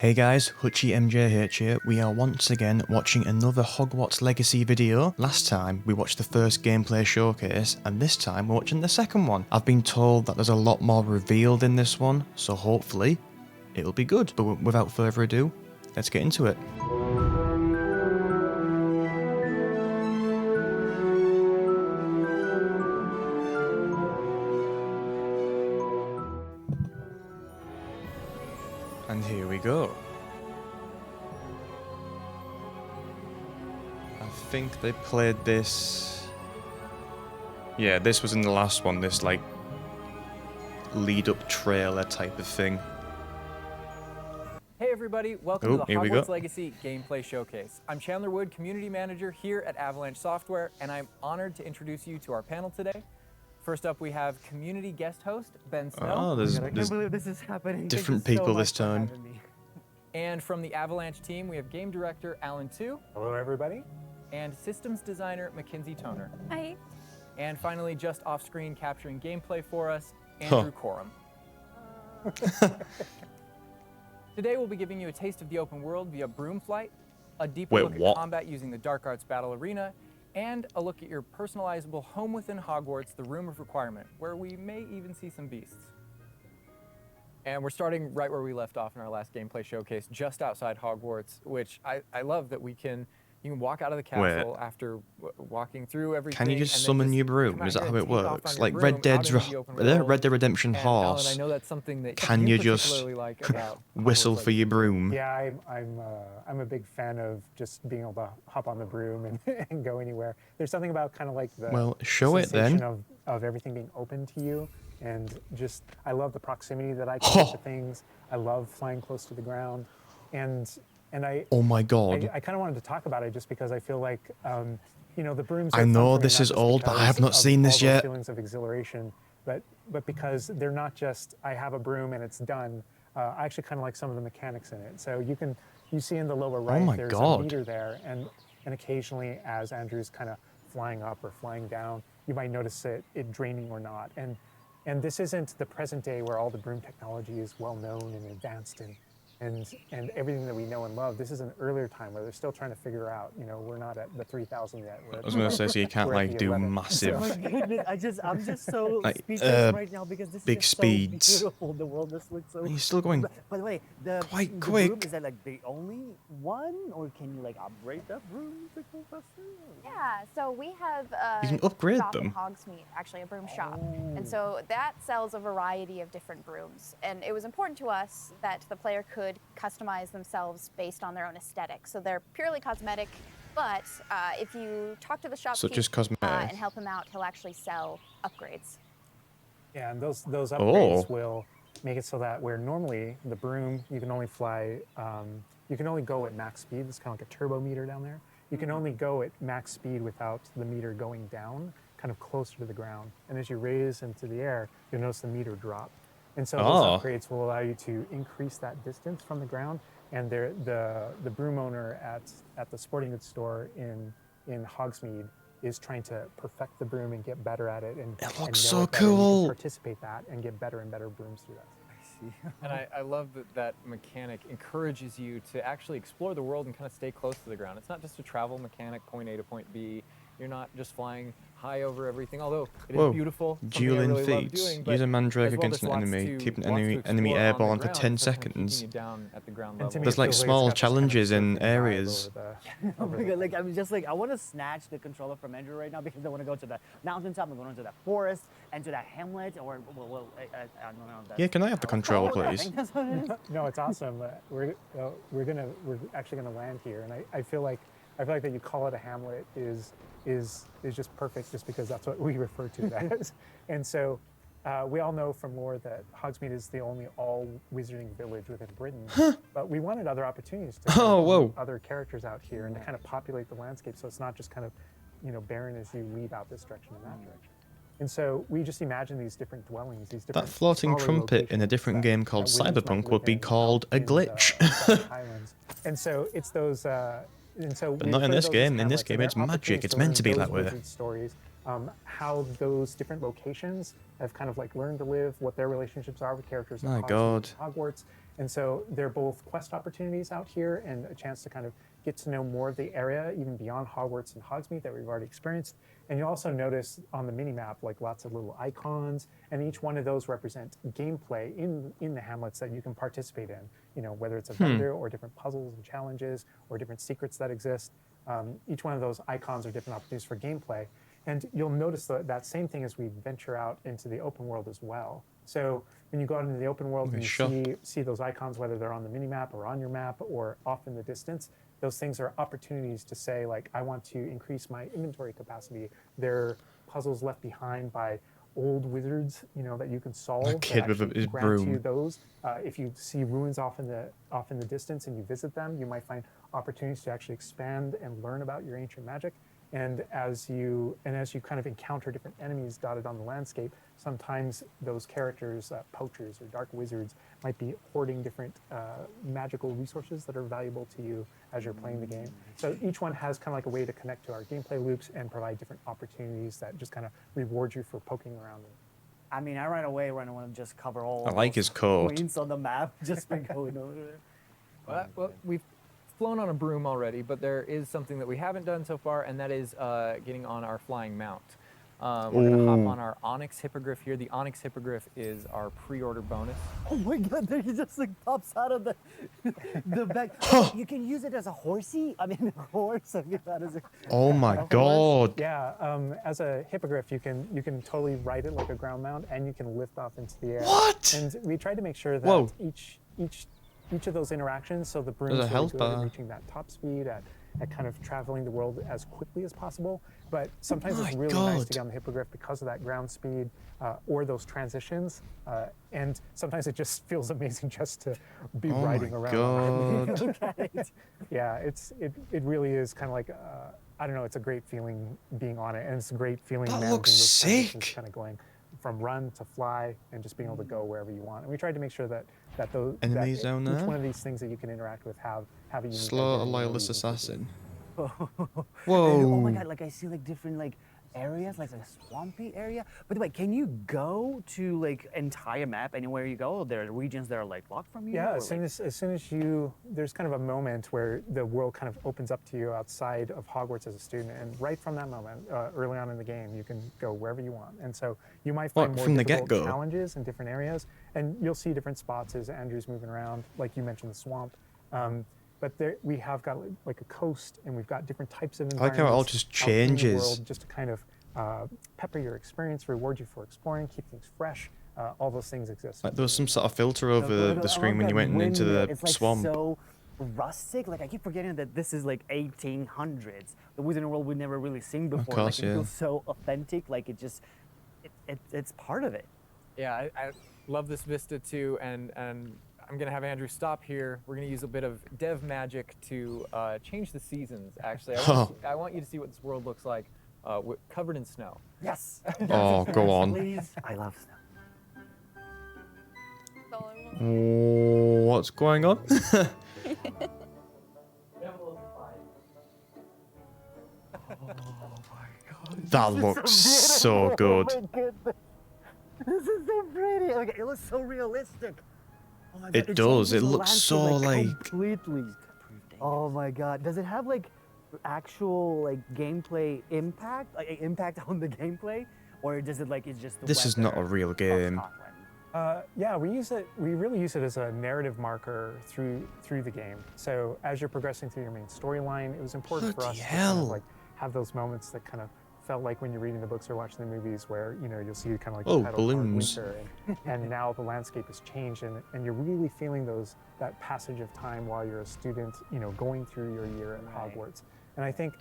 Hey guys, HutchyMJH here. We are once again watching another Hogwarts Legacy video. Last time we watched the first gameplay showcase, and this time we're watching the second one. I've been told that there's a lot more revealed in this one, so hopefully it'll be good. But without further ado, let's get into it. And here we go. I think they played this... Yeah, this was in the last one, this like lead-up trailer type of thing. Hey everybody, welcome to the Hogwarts Legacy Gameplay Showcase. I'm Chandler Wood, Community Manager here at Avalanche Software, and I'm honored to introduce you to our panel today. First up, we have community guest host, Ben Snow. Oh, I can't believe this is happening. different people this time. And from the Avalanche team, we have game director Alan Tu. Hello, everybody. And systems designer Mackenzie Toner. Hi. And finally, just off screen capturing gameplay for us, Andrew Corum. Today, we'll be giving you a taste of the open world via Broom Flight, a deeper look at combat using the Dark Arts Battle Arena, and a look at your personalizable home within Hogwarts, the Room of Requirement, where we may even see some beasts. And we're starting right where we left off in our last gameplay showcase, just outside Hogwarts, which I love that you can walk out of the castle after walking through everything. Can you just summon your broom? Is that how it works? Like Red Dead Redemption Horse. I know that's something that can you just like about whistle for your broom? Yeah, I'm a big fan of just being able to hop on the broom and go anywhere. There's something about kind of like the sensation of everything being open to you, and just I love the proximity that I can get to things. I love flying close to the ground, and oh my god. I kind of wanted to talk about it just because I feel like, you know, the brooms. I know this is old, but I have not seen this yet. Feelings of exhilaration, but because they're not just I have a broom and it's done. I actually kind of like some of the mechanics in it. So you see in the lower right, there's a meter there, and occasionally as Andrew's kind of flying up or flying down, you might notice it draining or not. And this isn't the present day where all the broom technology is well known and advanced and everything that we know and love. This is an earlier time where they're still trying to figure out, you know, we're not at the 3000 yet. I was going to say, so you can't like do 11. massive Oh my goodness, I'm just so speechless right now because this big is speeds. so beautiful. The world just looks so... Are you still going By the way, quite the quick? broom, is that like the only one, or can you like upgrade that broom to go faster? Yeah, so we have You can upgrade shop them. in Hogsmeade, actually a broom shop. And so that sells a variety of different brooms. And it was important to us that the player could customize themselves based on their own aesthetic. So they're purely cosmetic, but if you talk to the shopkeeper and help him out, he'll actually sell upgrades. Yeah, and those upgrades will make it so that where normally the broom, you can only fly, you can only go at max speed. It's kind of like a turbo meter down there. You can only go at max speed without the meter going down, kind of closer to the ground. And as you raise into the air, you'll notice the meter drop. And so those upgrades will allow you to increase that distance from the ground. And the broom owner at the sporting goods store in Hogsmeade is trying to perfect the broom and get better at it. And it looks so cool. Participate that and get better and better brooms through that. And I love that mechanic encourages you to actually explore the world and kind of stay close to the ground. It's not just a travel mechanic, point A to point B. You're not just flying high over everything, although it is beautiful. Dueling feats. Use a mandrake against an enemy, keep an enemy airborne for 10 seconds. There's like small challenges in areas. Oh my god, like I'm just like, I want to snatch the controller from Andrew right now because I want to go to the mountaintop, I'm going to the forest, and to that hamlet, or, I don't know. Yeah, can I have the controller, please? No, it's awesome. We're actually gonna land here, and I feel like that you call it a hamlet is just perfect, just because that's what we refer to it as. And so we all know from lore that Hogsmeade is the only all-wizarding village within Britain, but we wanted other opportunities to other characters out here and to kind of populate the landscape, so it's not just kind of, you know, barren as you leave out this direction and that direction. And so we just imagine these different dwellings, these different... That floating trumpet in a different game called Cyberpunk would be called a glitch. And so it's those... but not in this game. In this game, it's magic. It's meant to be that way. Stories, how those different locations have kind of like learned to live, what their relationships are with characters in Hogwarts, And so they're both quest opportunities out here and a chance to kind of get to know more of the area, even beyond Hogwarts and Hogsmeade that we've already experienced. And you'll also notice on the mini-map, like lots of little icons, and each one of those represent gameplay in the hamlets that you can participate in, you know, whether it's a vendor or different puzzles and challenges or different secrets that exist. Each one of those icons are different opportunities for gameplay. And you'll notice that same thing as we venture out into the open world as well. So when you go out into the open world and you see those icons, whether they're on the mini-map or on your map or off in the distance, those things are opportunities to say, like, I want to increase my inventory capacity. They're puzzles left behind by old wizards, you know, that you can solve. A kid with his broom. You those. If you see ruins off in the distance and you visit them, you might find opportunities to actually expand and learn about your ancient magic. And as you kind of encounter different enemies dotted on the landscape, sometimes those characters, poachers or dark wizards, might be hoarding different magical resources that are valuable to you as you're playing the game. So each one has kind of like a way to connect to our gameplay loops and provide different opportunities that just kind of reward you for poking around them. I mean, I right away want to just cover all. I like his coat. Points on the map just by going over there. Well, we've flown on a broom already, but there is something that we haven't done so far, and that is getting on our flying mount. We're going to hop on our Onyx Hippogriff here. The Onyx Hippogriff is our pre-order bonus. Oh my god, there he just like pops out of the back. You can use it as a horsey? I mean, a horse. I mean, that is oh my god. Yeah, as a hippogriff, you can totally ride it like a ground mount, and you can lift off into the air. What? And we tried to make sure that each of those interactions, so the broom's really good at reaching that top speed, at kind of traveling the world as quickly as possible. But sometimes it's really nice to get on the hippogriff because of that ground speed or those transitions. And sometimes it just feels amazing just to be riding around. God. Yeah, it really is kind of like, I don't know, it's a great feeling being on it. And it's a great feeling managing those transitions, kind of going from run to fly and just being able to go wherever you want. And we tried to make sure that each one of these things that you can interact with have a unique Slow a loyalist assassin. Whoa. Whoa. Oh my god, like I see like different like areas, like a swampy area. But wait, can you go to like entire map anywhere you go? There are regions that are like locked from you? Yeah, as soon as you, there's kind of a moment where the world kind of opens up to you outside of Hogwarts as a student, and right from that moment, early on in the game, you can go wherever you want. And so you might find more difficult challenges in different areas, and you'll see different spots as Andrew's moving around, like you mentioned the swamp. But there, we have got like a coast, and we've got different types of environments. I like how it all just changes. In the world, just to kind of pepper your experience, reward you for exploring, keep things fresh. All those things exist. Like there was some sort of filter over the screen when you went into the swamp. It's like so rustic. Like I keep forgetting that this is like 1800s. The Wizarding World we've never really seen before. Of course, like it feels so authentic. Like it just, it's part of it. Yeah, I love this vista too, and I'm gonna have Andrew stop here. We're gonna use a bit of dev magic to change the seasons. Actually, I want you to see what this world looks like, covered in snow. Yes. Oh, go on. Please. I love snow. What's going on? That looks so good. Oh my goodness. This is so pretty. Okay, it looks so realistic. Oh my God. It does. It looks so like completely. Oh my God. Does it have like actual like gameplay impact? Like impact on the gameplay, or does it like it's just the this is not a real game. Yeah, we really use it as a narrative marker through the game. So as you're progressing through your main storyline, it was important for us to kind of like have those moments that kind of felt like when you're reading the books or watching the movies, where you'll see kind of like the title balloons. Winter, and now the landscape has changed, and you're really feeling that passage of time while you're a student, going through your year at Hogwarts. And I think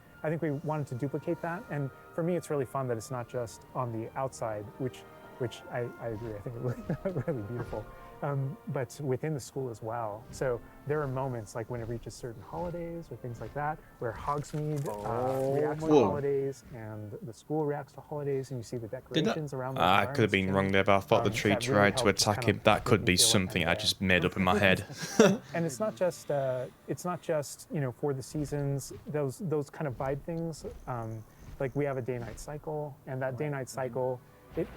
we wanted to duplicate that. And for me, it's really fun that it's not just on the outside, which I agree. I think it looks really beautiful. But within the school as well. So there are moments like when it reaches certain holidays or things like that, where Hogsmeade reacts to holidays and the school reacts to holidays, and you see the decorations around the I could have been wrong there, but I thought the tree tried to attack him. That could be something I just made up in my head. And it's not just for the seasons. Those kind of vibe things. Like we have a day-night cycle, and that day-night cycle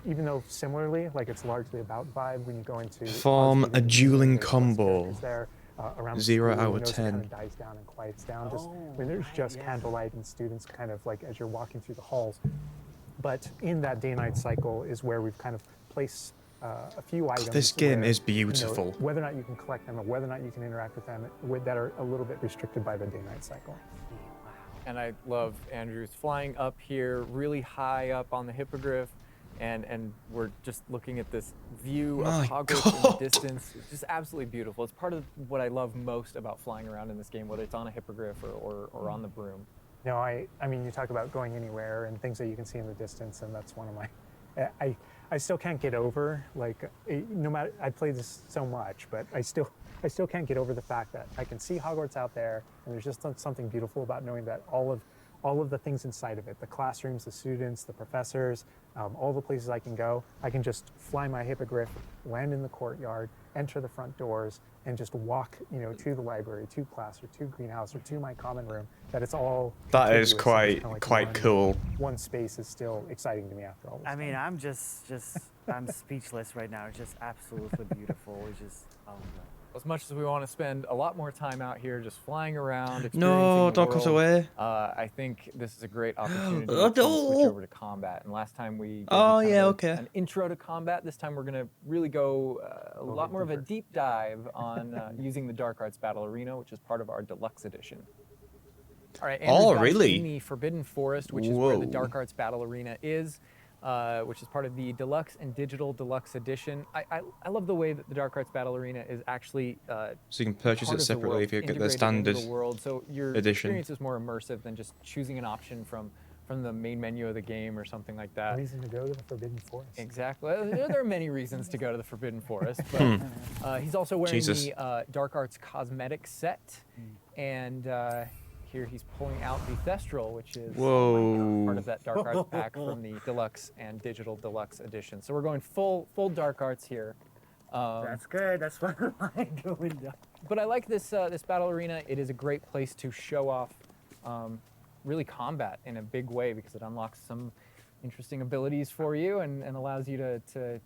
even though similarly, like it's largely about vibe when you go into Perform a dueling combo. Around 0 school, out of you notice it 10. kind of dies down and quiets down just when there's just candlelight and students kind of like as you're walking through the halls. But in that day-night cycle is where we've kind of placed a few items. This game where, is beautiful. You know, whether or not you can collect them or whether or not you can interact with them that are a little bit restricted by the day-night cycle. And I love Andrew's flying up here, really high up on the hippogriff, and we're just looking at this view of Hogwarts in the distance. It's just absolutely beautiful. It's part of what I love most about flying around in this game, whether it's on a hippogriff or on the broom. You know, I mean, you talk about going anywhere and things that you can see in the distance, and that's one of my, I still can't get over, like, no matter, I played this so much, but I still can't get over the fact that I can see Hogwarts out there, and there's just something beautiful about knowing that all of the things inside of it, the classrooms, the students, the professors, all the places I can go, I can just fly my hippogriff, land in the courtyard, enter the front doors, and just walk, you know, to the library, to class, or to greenhouse, or to my common room. That it's all. That is quite cool. One space is still exciting to me after all this. I mean, I'm just I'm speechless right now. It's just absolutely beautiful. It's just, oh my God. As much as we want to spend a lot more time out here just flying around, experiencing No, the don't cut world, away. I think this is a great opportunity to switch over to combat. And last time we gave an intro to combat. This time we're going to really go a lot more of a deep dive on using the Dark Arts Battle Arena, which is part of our deluxe edition. All right, Andrew's got us in the Forbidden Forest, which is where the Dark Arts Battle Arena is. Which is part of the Deluxe and Digital Deluxe Edition. I love the way that the Dark Arts Battle Arena is actually so you can purchase it separately if you get the standard so your edition. Experience is more immersive than just choosing an option from the main menu of the game or something like that. Reason to go to the Forbidden Forest. Exactly. There are many reasons to go to the Forbidden Forest, but he's also wearing the Dark Arts cosmetic set, and here he's pulling out the Thestral, which is part of that Dark Arts pack from the Deluxe and Digital Deluxe Edition. So we're going full Dark Arts here. That's good. That's what I like doing. But I like this this battle arena. It is a great place to show off really combat in a big way because it unlocks some interesting abilities for you and allows you to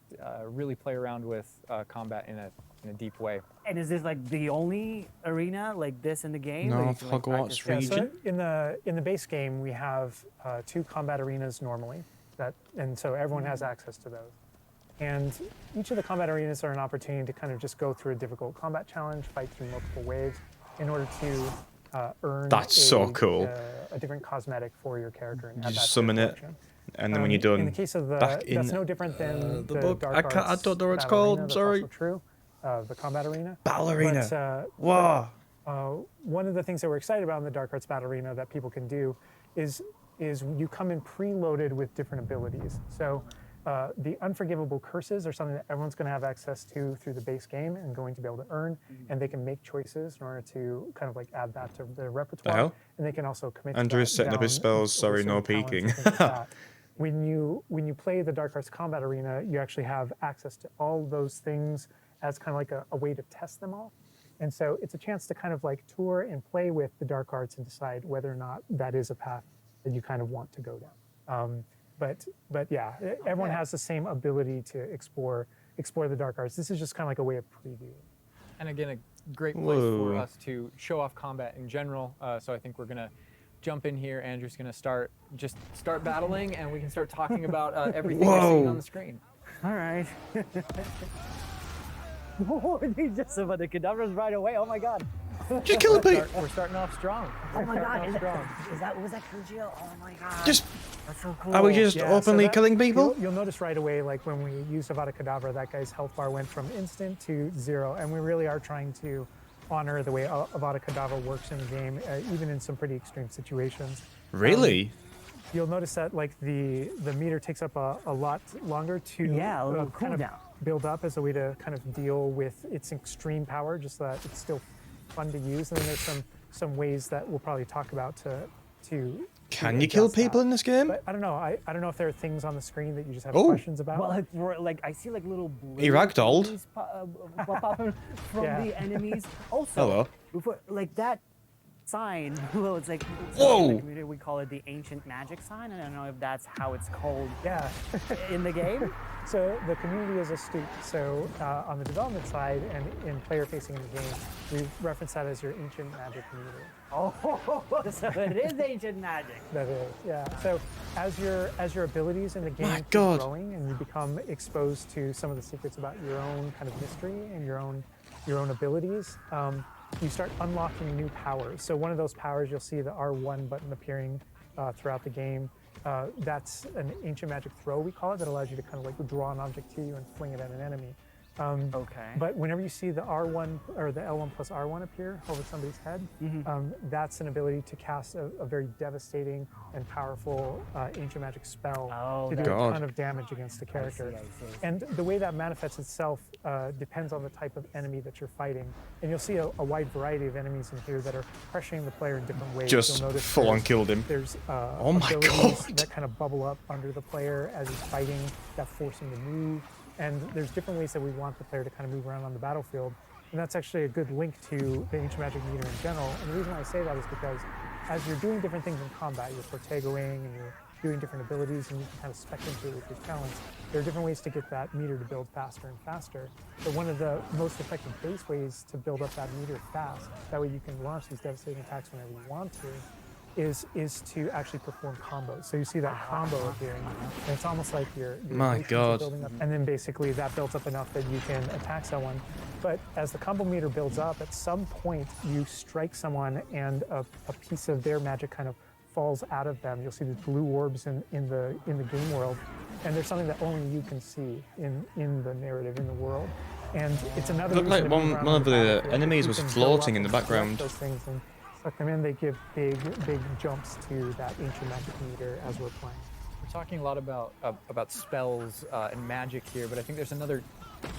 really play around with combat in a deep way. And is this like the only arena like this in the game? No, Hogwarts region. So in the base game, we have 2 combat arenas normally, and so everyone has access to those. And each of the combat arenas are an opportunity to kind of just go through a difficult combat challenge, fight through multiple waves, in order to earn a different cosmetic for your character. And you just summon it, and then when you're done, in the case of that's no different than the book. Dark Arts I don't know what it's Battle called. Arena, Sorry. that's also true. The combat arena. Battle arena. Wow. One of the things that we're excited about in the Dark Arts Battle Arena that people can do is you come in preloaded with different abilities. So the unforgivable curses are something that everyone's going to have access to through the base game and going to be able to earn, and they can make choices in order to kind of like add that to their repertoire. And they can also commit. Andrew's setting up his spells. Sorry, no peeking. When you play the Dark Arts Combat Arena, you actually have access to all those things as kind of like a way to test them all. And so it's a chance to kind of like tour and play with the Dark Arts and decide whether or not that is a path that you kind of want to go down. But yeah, everyone has the same ability to explore the Dark Arts. This is just kind of like a way of previewing. And again, a great place for us to show off combat in general. So I think we're gonna jump in here. Andrew's gonna start battling, and we can start talking about everything we're seeing on the screen. All right. Oh, they just about the cadavers right away. Oh my God. Just kill the We're starting off strong. Oh my God. Was that Sergio? Oh my God. Just. That's so cool. Are we just openly killing people? You'll notice right away, like when we used Avada Kedavra, that guy's health bar went from instant to 0, and we really are trying to honor the way Avada Kedavra works in the game, even in some pretty extreme situations. Really? You'll notice that like the meter takes up a lot longer to a little kind of build up as a way to kind of deal with its extreme power, just so that it's still fun to use. And then there's some ways that we'll probably talk about to Can you kill people in this game? But I don't know. I don't know if there are things on the screen that you just have questions about. Well, like I see like little blue he ragdolled popping from the enemies. Also, hello. Before, like that sign. Well, it's like Whoa! in the community we call it the ancient magic sign. I don't know if that's how it's called. Yeah. In the game. So the community is astute. So on the development side and in player facing in the game, we reference that as your ancient magic community. Oh, so it is ancient magic. That is, yeah. So as your abilities in the game keep God. growing and you become exposed to some of the secrets about your own kind of mystery and your own abilities, you start unlocking new powers. So one of those powers, you'll see the R1 button appearing throughout the game. That's an ancient magic throw, we call it, that allows you to kind of like draw an object to you and fling it at an enemy. Okay. But whenever you see the R1 or the L1 plus R1 appear over somebody's head, that's an ability to cast a very devastating and powerful ancient magic spell to do a ton of damage against the character. I see. And the way that manifests itself depends on the type of enemy that you're fighting. And you'll see a wide variety of enemies in here that are pressuring the player in different ways. Just You'll notice full on killed him. There's Oh my abilities God. that kind of bubble up under the player as he's fighting that force him to move. And there's different ways that we want the player to kind of move around on the battlefield. And that's actually a good link to the ancient magic meter in general. And the reason why I say that is because as you're doing different things in combat, you're Protegoing and you're doing different abilities and you can kind of spec into it with your talents, there are different ways to get that meter to build faster and faster. But one of the most effective base ways to build up that meter fast, that way you can launch these devastating attacks whenever you want to, is to actually perform combos. So you see that combo appearing, and it's almost like your My emotions are God. building up, and then basically that builds up enough that you can attack someone. But as the combo meter builds up, at some point you strike someone and a piece of their magic kind of falls out of them. You'll see the blue orbs in the game world, and there's something that only you can see in the narrative, in the world. And it's another Looked reason like to move one around of on the battlefield. If enemies you was can go floating up in the and collect background. those things and suck them in, they give big jumps to that ancient magic meter as we're playing. We're talking a lot about spells and magic here, but I think there's another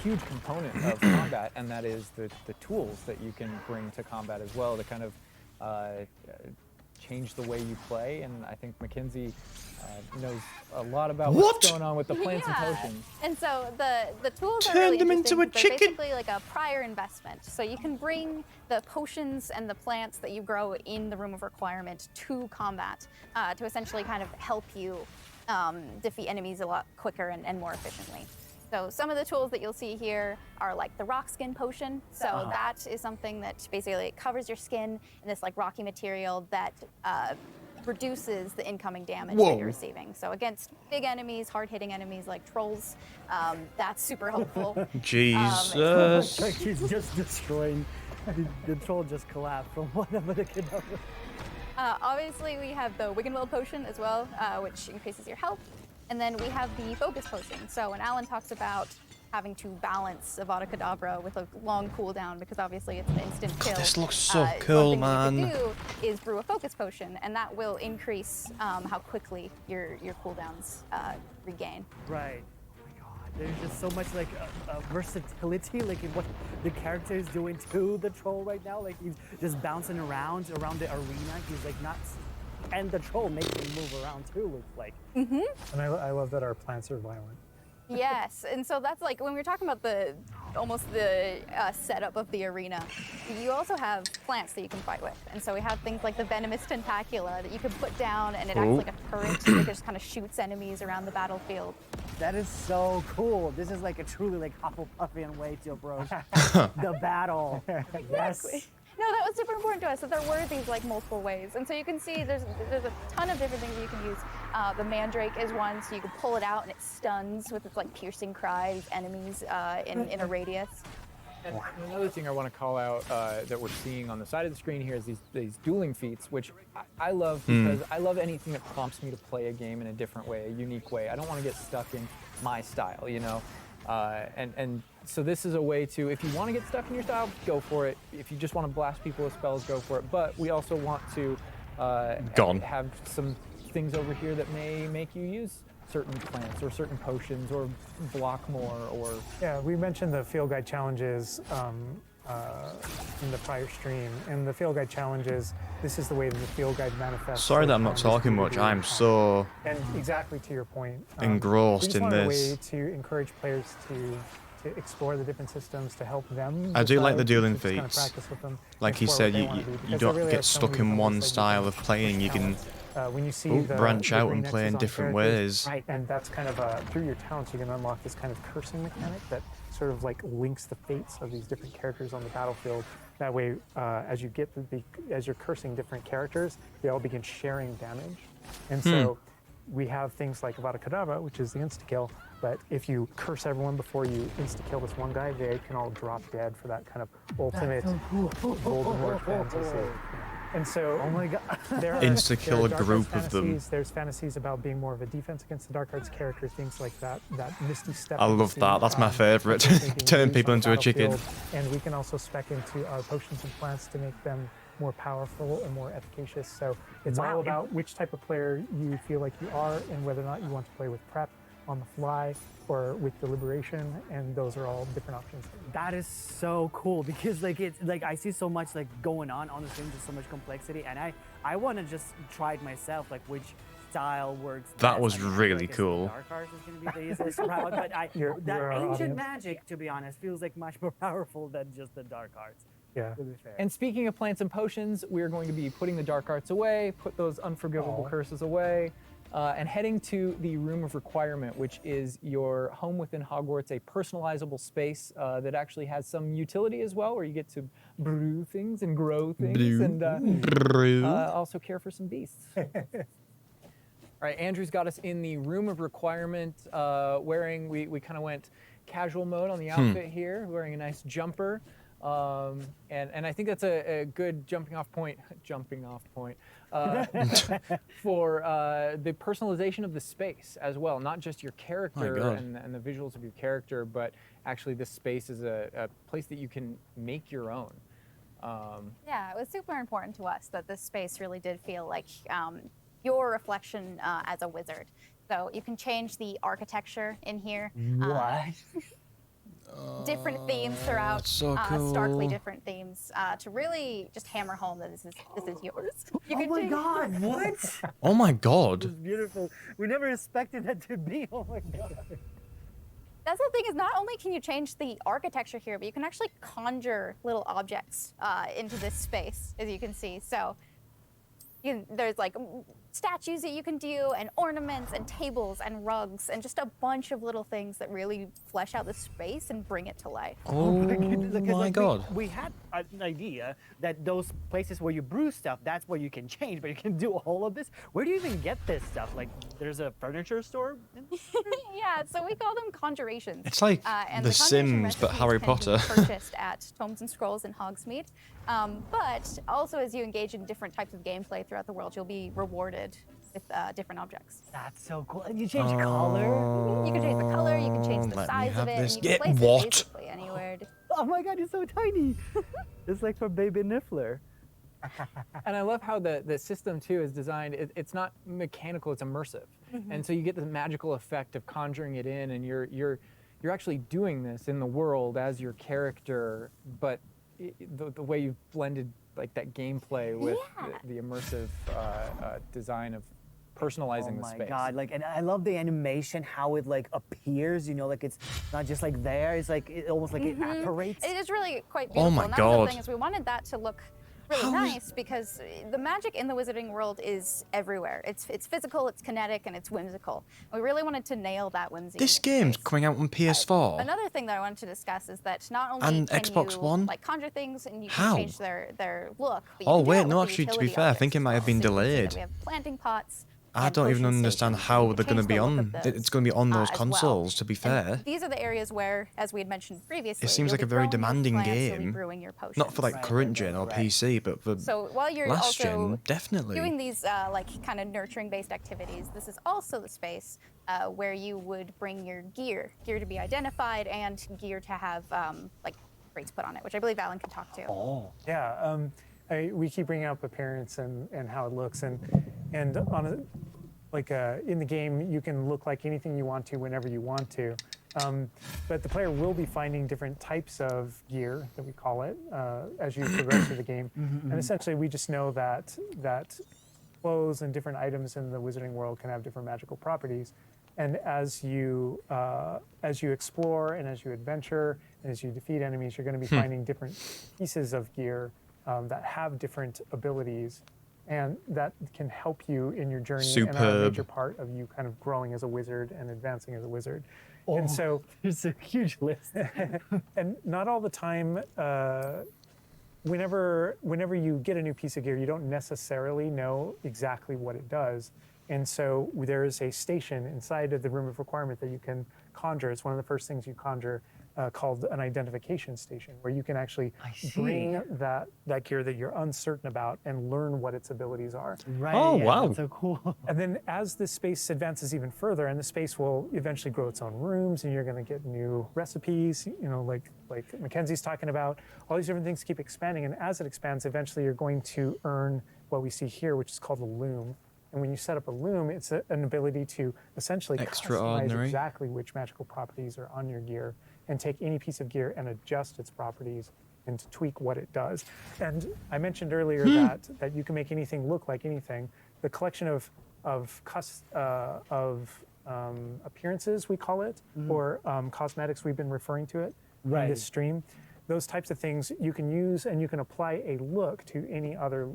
huge component of combat, and that is the tools that you can bring to combat as well to kind of change the way you play. And I think Mackenzie knows a lot about what's going on with the plants and potions. And so the tools Turn are really them interesting into a because they're chicken. basically like a prior investment. So you can bring the potions and the plants that you grow in the Room of Requirement to combat to essentially kind of help you defeat enemies a lot quicker and more efficiently. So some of the tools that you'll see here are like the rock skin potion. So that is something that basically covers your skin in this like rocky material that reduces the incoming damage that you're receiving. So against big enemies, hard-hitting enemies like trolls, that's super helpful. Jesus. Like he's just destroying. The troll just collapsed from one of the kidnappers. Obviously, we have the Wig and Will potion as well, which increases your health. And then we have the focus potion. So when Alan talks about having to balance Avada Kedavra with a long cooldown, because obviously it's an instant kill. This looks so cool, one man. thing you can do is brew a focus potion, and that will increase how quickly your cooldowns regain. Right. Oh my God. There's just so much like versatility, like in what the character is doing to the troll right now. Like he's just bouncing around the arena. He's like not. And the troll makes him move around too, looks like. And I love that our plants are violent. Yes, and so that's like when we were talking about the setup of the arena, you also have plants that you can fight with. And so we have things like the venomous tentacula that you can put down, and it acts like a turret that just kind of shoots enemies around the battlefield. That is so cool. This is like a truly like Hufflepuffian way to approach the battle. Yes. Exactly. No, that was super important to us, that there were these like multiple ways. And so you can see there's a ton of different things that you can use. The Mandrake is one, so you can pull it out and it stuns with its like piercing cry these enemies in a radius. And another thing I want to call out that we're seeing on the side of the screen here is these dueling feats, which I love because I love anything that prompts me to play a game in a different way, a unique way. I don't want to get stuck in my style, you know? And so this is a way to, if you want to get stuck in your style, go for it. If you just want to blast people with spells, go for it. But we also want to have some things over here that may make you use certain plants or certain potions or block more or... Yeah, we mentioned the field guide challenges in the prior stream. And the field guide challenges, this is the way that the field guide manifests. Sorry that I'm not talking much. I'm so And exactly to your point, engrossed we just in wanted this. a way to encourage players to to explore the different systems, to help them. I do like the decide, dueling to just kind of feats. practice with them, Like he explore said, what they you wanna do, you because don't there really get are so stuck many in different one ways that you style can of playing. You push can talents. When you see the branch out green and play X's in on different characters, ways. Right. and that's kind of through your talents you can unlock this kind of cursing mechanic that sort of like links the fates of these different characters on the battlefield. That way, as you're cursing different characters, they all begin sharing damage. And so we have things like Avada Kedavra, which is the insta-kill, but if you curse everyone before you insta-kill this one guy, they can all drop dead for that kind of ultimate Voldemort fantasy. And so, Oh my god. there are Insta-kill a Dark Arts group of them. fantasies. There's fantasies about being more of a defense against the Dark Arts characters, things like that. That Misty Step. I love that. That's my favourite. Turn people into a chicken. And we can also spec into our potions and plants to make them more powerful and more efficacious. So it's all about which type of player you feel like you are and whether or not you want to play with prep, on the fly, or with deliberation, and those are all different options. That is so cool because like it's like I see so much like going on the screen, just so much complexity, and I want to just try it myself, like which style works. That best. was I mean, really I guess cool. Dark Arts is going to be the easiest route, but You're that our ancient audience. magic, to be honest, feels like much more powerful than just the Dark Arts. Yeah. To be fair. And speaking of plants and potions, we're going to be putting the dark arts away, put those unforgivable curses away, and heading to the Room of Requirement, which is your home within Hogwarts, a personalizable space that actually has some utility as well, where you get to brew things and grow things and also care for some beasts. All right, Andrew's got us in the Room of Requirement, wearing, we kind of went casual mode on the outfit here, wearing a nice jumper. And I think that's a good jumping off point for the personalization of the space as well. Not just your character and the visuals of your character, but actually this space is a place that you can make your own. Yeah, it was super important to us that this space really did feel like your reflection as a wizard. So you can change the architecture in here. What? Different themes throughout, that's so cool. starkly different themes, to really just hammer home that this is yours. You Oh can my take- god, what? Oh my This is god. beautiful. We never expected that to be. Oh my god. That's the thing, is not only can you change the architecture here, but you can actually conjure little objects into this space, as you can see. So there's like statues that you can do, and ornaments, and tables, and rugs, and just a bunch of little things that really flesh out the space and bring it to life. Oh my god. We had an idea that those places where you brew stuff, that's where you can change, but you can do all of this. Where do you even get this stuff? Like, there's a furniture store? Yeah, so we call them conjurations. It's like And The conjuration Sims, but recipes Harry can Potter. be purchased at Tomes and Scrolls in Hogsmeade. But also, as you engage in different types of gameplay throughout the world, you'll be rewarded with different objects. That's so cool. And you change color? You can change the color, you can change the Let me size have of it, this. and you can place What? it basically anywhere. Oh my god, it's so tiny. It's like for Baby Niffler. And I love how the system too is designed. It's not mechanical; it's immersive, and so you get the magical effect of conjuring it in, and you're actually doing this in the world as your character. But the way you've blended like that gameplay with the immersive design of personalizing the space. Oh my god, like, and I love the animation, how it like appears, you know, like it's not just like there, it's like it almost like it apparates. It is really quite beautiful. Oh my and that was god. the thing, is we wanted that to look really nice, because the magic in the wizarding world is everywhere. It's physical, it's kinetic, and it's whimsical. We really wanted to nail that whimsy. This in game's space. coming out on PS4. Another thing that I wanted to discuss is that not only And can Xbox you One? like conjure things and you How? can change their look. But you Oh, can do wait, that no, with the actually, to be utility fair, I objects think it as might have well. been So you can see that delayed. We have planting pots. I and don't even potion understand stations. how You they're can going to change be the look on. of those, It's going to be on those as well. consoles, to be And fair. these are the areas where, as we had mentioned previously, It seems you'll like a be very growing your demanding plants, you'll be game. brewing your potions. Not for like current gen or PC, but for So while you're last also gen, definitely. doing these like kind of nurturing based activities, this is also the space where you would bring your gear to be identified, and gear to have like rates put on it, which I believe Alan can talk to. Oh. Yeah, we keep bringing up appearance and how it looks, and on a, like in the game you can look like anything you want to whenever you want to, but the player will be finding different types of gear, that we call it, as you progress through the game. And essentially we just know that clothes and different items in the wizarding world can have different magical properties. And as you explore and as you adventure and as you defeat enemies, you're going to be finding different pieces of gear that have different abilities, and that can help you in your journey and are a major part of you kind of growing as a wizard and advancing as a wizard. And so there's a huge list. And not all the time, whenever you get a new piece of gear, you don't necessarily know exactly what it does. And so there is a station inside of the Room of Requirement that you can conjure. It's one of the first things you conjure, called an identification station, where you can actually bring that gear that you're uncertain about and learn what its abilities are. Right. Oh, wow. That's so cool. And then as the space advances even further, and the space will eventually grow its own rooms, and you're going to get new recipes, you know, like Mackenzie's talking about, all these different things keep expanding. And as it expands, eventually you're going to earn what we see here, which is called a loom. And when you set up a loom, it's an ability to essentially customize exactly which magical properties are on your gear, and take any piece of gear and adjust its properties and to tweak what it does. And I mentioned earlier that you can make anything look like anything. The collection of appearances, we call it, or cosmetics, we've been referring to it in this stream. Those types of things you can use, and you can apply a look to any other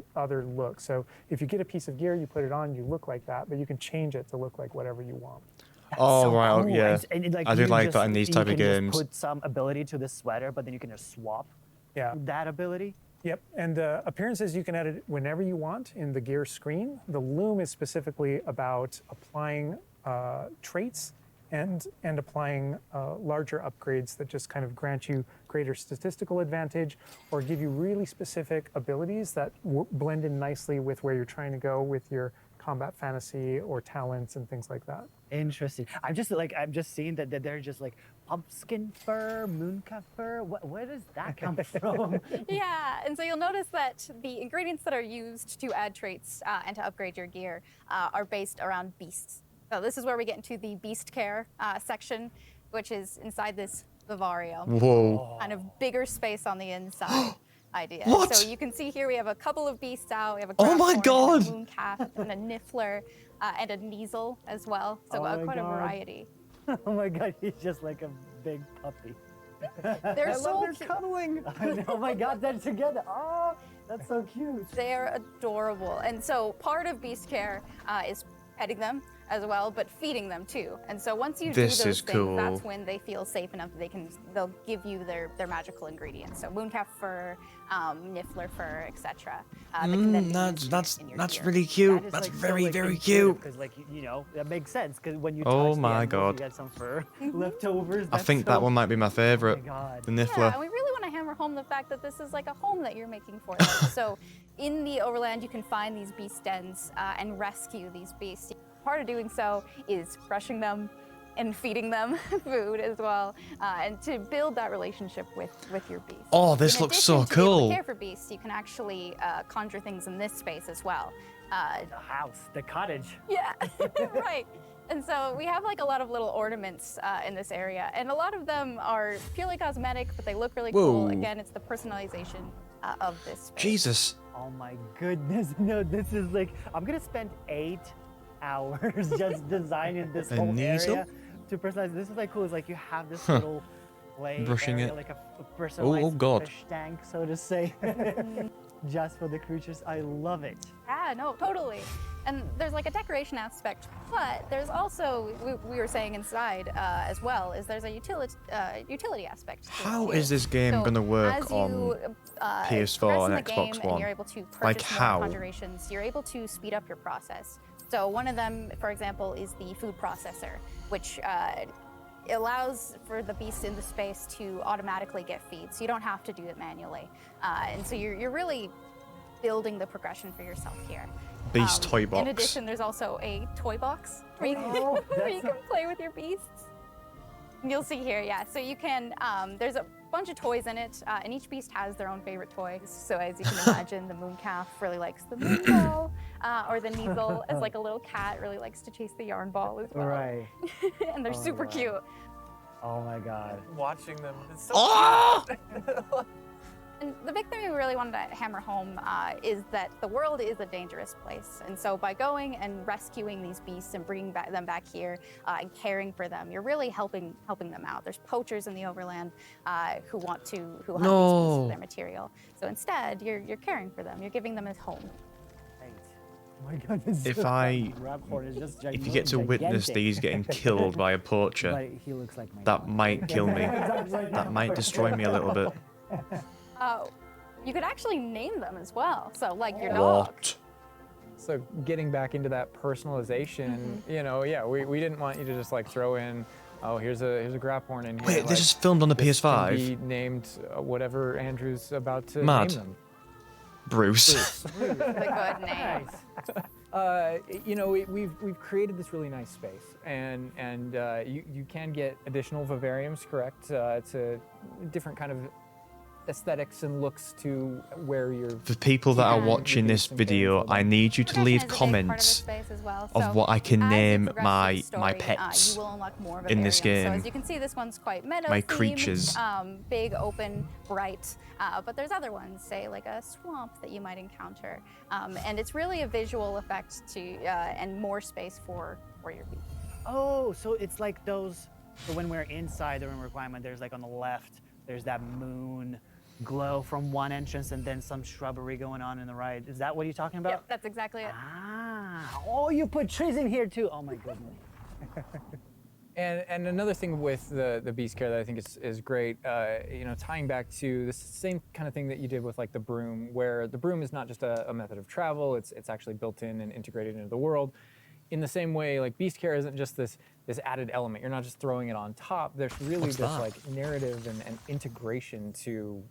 look. So if you get a piece of gear, you put it on, you look like that, but you can change it to look like whatever you want. Oh, so wow, cool. yeah. And, I do like that in these type of games. You can just put some ability to the sweater, but then you can just swap that ability. Yep, and appearances you can edit whenever you want in the gear screen. The loom is specifically about applying traits and applying larger upgrades that just kind of grant you greater statistical advantage, or give you really specific abilities that blend in nicely with where you're trying to go with your combat fantasy or talents and things like that. Interesting. I'm just seeing that they're just like pumpkin fur, mooncalf fur. Where does that come from? Yeah, and so you'll notice that the ingredients that are used to add traits and to upgrade your gear are based around beasts. So this is where we get into the beast care section, which is inside this vivarium. Whoa. Kind of bigger space on the inside idea. What? So you can see here we have a couple of beasts out. We have a Oh my grapehorn, God. and a mooncalf, and a niffler, and a kneasel as well. So quite a variety. Oh my God, he's just like a big puppy. They're so cute. Cuddling. I know, oh my God, they're together. Oh, that's so cute. They're adorable. And so part of beast care is petting them as well, but feeding them too. And so once you do those things, that's when they feel safe enough that they'll give you their magical ingredients. So mooncalf fur, niffler fur, etc. That's really cute. That's like very cute. Because that makes sense. Because when you Oh touch my the animals, God. you get some fur leftovers. I think that one might be my favorite. Oh my God. The niffler. Yeah, and we really want to hammer home the fact that this is like a home that you're making for them. So in the overland, you can find these beast dens and rescue these beasts. Part of doing so is brushing them and feeding them food as well, and to build that relationship with your beast. Oh, this looks so To be able cool. to care for beasts, you can actually conjure things in this space as well. The house, the cottage. Yeah, right. And so we have like a lot of little ornaments in this area, and a lot of them are purely cosmetic, but they look really cool. Again, it's the personalization of this space. Jesus. Oh my goodness, no, this is like, I'm gonna spend 8 hours just designing this whole area to personalize. This is like cool. It's like you have this little play Brushing area, it. like a personalized God. fish tank, so to say, just for the creatures. I love it. Yeah, no, totally. And there's like a decoration aspect, but there's also, we were saying inside as well, is there's a utility aspect to it How too. is this game So going to work as on you, PS4 progress in and the Xbox game One? And you're able to purchase Like more how? conjurations, you're able to speed up your process. So one of them, for example, is the food processor, which allows for the beasts in the space to automatically get feed, so you don't have to do it manually. And so you're really building the progression for yourself here. Beast toy box. In addition, there's also a toy box where you can, where you can play with your beasts. And you'll see here, yeah. So you can, there's a bunch of toys in it, and each beast has their own favorite toy. So as you can imagine, the mooncalf really likes the moon ball, or the kneasel, as like a little cat, really likes to chase the yarn ball as well. Right. And they're super cute. Oh my God. Watching them, it's so cute. And the big thing we really wanted to hammer home is that the world is a dangerous place. And so by going and rescuing these beasts and bringing them back here and caring for them, you're really helping them out. There's poachers in the overland who hunt these beasts for their material. So instead, you're caring for them. You're giving them a home. Oh my God, If you get to witness these getting killed by a poacher, But he looks like my that might kill me. That might destroy me a little bit. You could actually name them as well. So like your dog. What? So getting back into that personalization, you know, yeah, we didn't want you to just like throw in, oh, here's a Graphorn in here. Wait, like, this is filmed on the this can PS5? be named whatever Andrew's about to Mad. name them. Bruce. That's a good name. You know, we've created this really nice space, and you can get additional vivariums, correct? To different kind of aesthetics and looks to where you're. For people that are Yeah. watching this video, I need you to Progression leave is a big part of the comments space as well. of So what I can as you name progress through my the story, pets you will unlock more in this vivariums. So game. as you can see, this one's quite meadow My themed, creatures. Big, open, bright. But there's other ones, say like a swamp that you might encounter, and it's really a visual effect to and more space for your beast. Oh, so it's like those. So when we're inside the room requirement, there's like on the left, there's that moon glow from one entrance, and then some shrubbery going on the right. Is that what you're talking about? Yep, that's exactly it. Ah. Oh, you put trees in here too. Oh my goodness. And another thing with the beast care that I think is great, you know, tying back to the same kind of thing that you did with like the broom, where the broom is not just a method of travel, it's actually built in and integrated into the world. In the same way, like beast care isn't just this added element. You're not just throwing it on top. There's really What's this that? like narrative and integration to.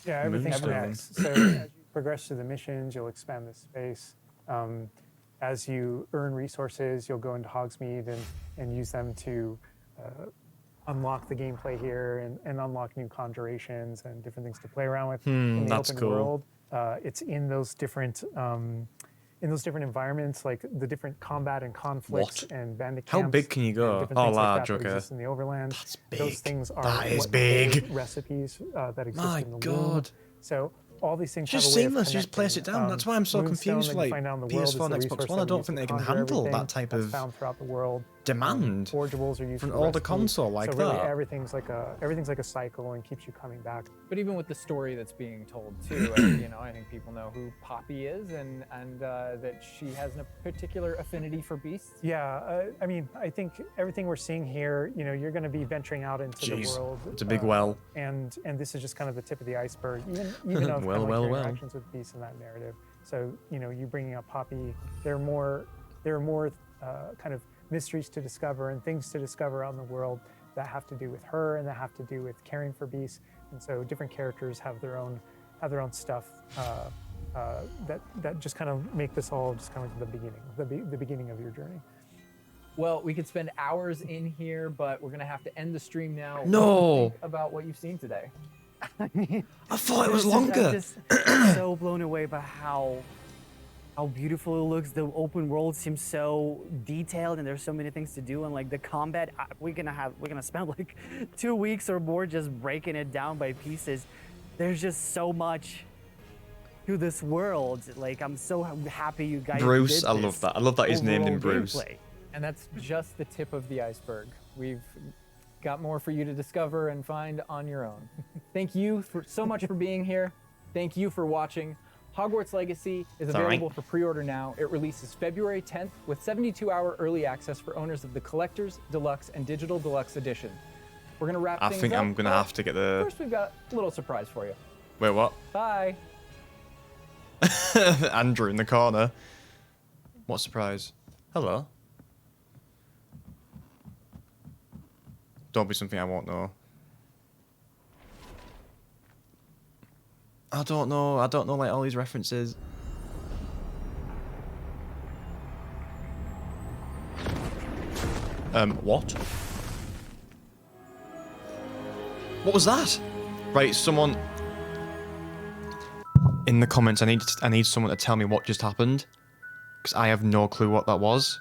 Yeah, everything Moonstone. connects. So as you progress through the missions, you'll expand the space. As you earn resources, you'll go into Hogsmeade and use them to unlock the gameplay here and unlock new conjurations and different things to play around with in the that's open cool. world. It's in those different environments, like the different combat and conflicts What? and bandit How camps big can you and go? different Oh, things like large, that that okay. exist in the overland. That's Those big. things are That is what big. create recipes that exist My in the God. world. So all these things Just have a way of seamless, you just place it connecting. down. That's why I'm so Moonstone confused that for you like find out in the world is PS4 the and Xbox resource One. I that we don't use think to they can conjure handle everything that type that's of found throughout the world. demand Forgeables are used for an for older rescue. console like so really that. everything's like a cycle and keeps you coming back. But even with the story that's being told too, you know, I think people know who Poppy is and that she has a particular affinity for beasts. Yeah, I mean, I think everything we're seeing here, you know, you're going to be venturing out into Jeez, the world. it's a big well. And this is just kind of the tip of the iceberg, even of Well, kind of well, your well. interactions with beasts in that narrative. So, you know, you bringing up Poppy, there are more kind of mysteries to discover and things to discover out in the world that have to do with her and that have to do with caring for beasts. And so different characters have their own stuff that just kind of make this all just kind of like the beginning of your journey. Well, we could spend hours in here, but we're gonna have to end the stream now. No. What do you think about what you've seen today? I thought it was I'm longer. just so blown away by how beautiful it looks. The open world seems so detailed, and there's so many things to do. And like the combat, we're gonna spend like 2 weeks or more just breaking it down by pieces. There's just so much to this world. Like I'm so happy you guys. Bruce, did I this love that. I love that he's named him overall Bruce. gameplay. And that's just the tip of the iceberg. We've got more for you to discover and find on your own. Thank you so much for being here. Thank you for watching. Hogwarts Legacy is It's all right. available for pre-order now. It releases February 10th with 72-hour early access for owners of the Collector's, Deluxe, and Digital Deluxe Edition. We're gonna wrap I things think up. I'm gonna but have to get the. First, we've got a little surprise for you. Wait, what? Bye. Andrew in the corner. What surprise? Hello. Don't be something I won't know. I don't know like all these references. What? What was that? Right, someone in the comments, I need someone to tell me what just happened, because I have no clue what that was.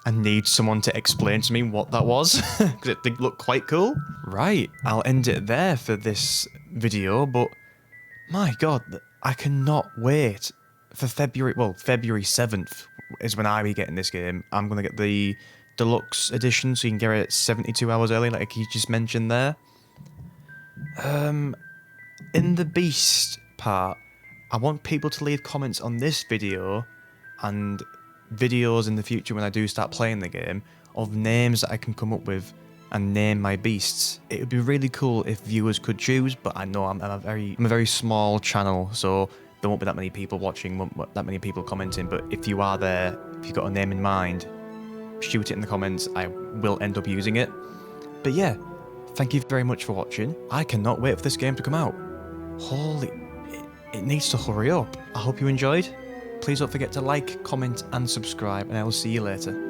I need someone to explain to me what that was, because it did look quite cool. Right, I'll end it there for this video, but My God, I cannot wait for February. Well, February 7th is when I be getting this game. I'm going to get the deluxe edition, so you can get it 72 hours early, like you just mentioned there. In the Beast part, I want people to leave comments on this video and videos in the future when I do start playing the game of names that I can come up with and name my beasts. It would be really cool if viewers could choose, but I know I'm a very small channel, so there won't be that many people watching, won't be that many people commenting. But if you are there, if you've got a name in mind, shoot it in the comments. I will end up using it. But yeah, thank you very much for watching. I cannot wait for this game to come out. It needs to hurry up. I hope you enjoyed. Please don't forget to like, comment and subscribe, and I will see you later.